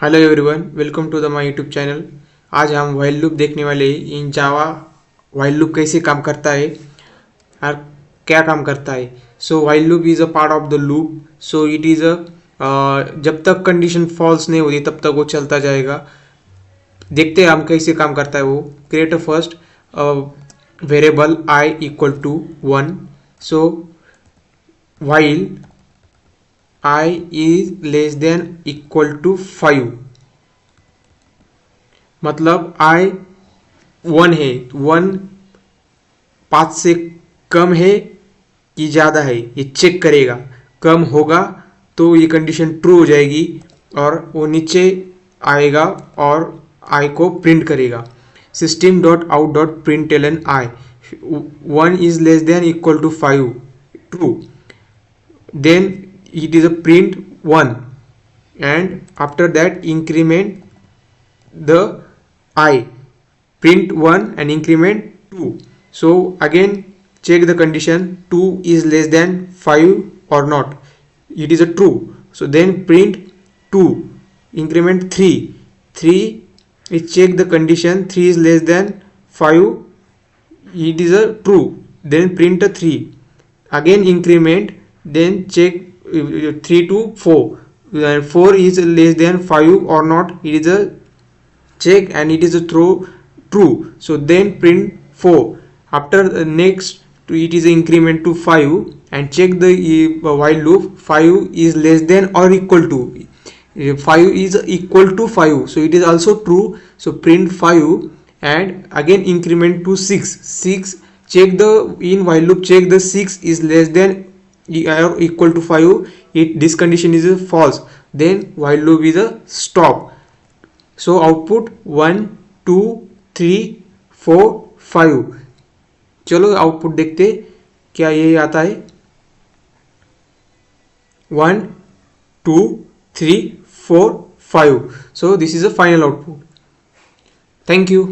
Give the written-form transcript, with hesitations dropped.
Hello everyone, welcome to the my YouTube channel. आज हम while loop देखने वाले हैं। इन जावा वाइल लूप कैसे काम करता है और क्या काम करता है। So while loop is a part of the loop. So it is a जब तक कंडीशन फॉल्स नहीं होती तब तक वो चलता जाएगा। देखते हैं हम कैसे काम करता है वो। Create a first variable I equal to 1। So while I is less than equal to 5, मतलब I 1 है। 1 5 से कम है कि ज़्यादा है ये चेक करेगा। कम होगा तो ये कंडीशन ट्रू हो जाएगी और वो नीचे आएगा और I को प्रिंट करेगा। System dot out dot print L N I 1 is less than equal to 5 true, then it is a print 1 and after that increment the I, print 1 and increment 2. So again check the condition 2 is less than 5 or not, it is a true. So then print 2, increment 3. 3 is check the condition 3 is less than 5, it is a true, then print a 3. Again increment, then check 3 to 4 and 4 is less than 5 or not, it is a check and it is a true. So then print 4. After next it is increment to 5 and check the while loop 5 is less than or equal to 5 is equal to 5, so it is also true. So print 5 and again increment to 6. Check the in while loop, check the 6 is less than or equal to 5, this condition is a false, then while loop is a stop. So output 1 2 3 4 5। चलो output देखते क्या ये आता है। 1 2 3 4 5। So this is a final output. Thank you.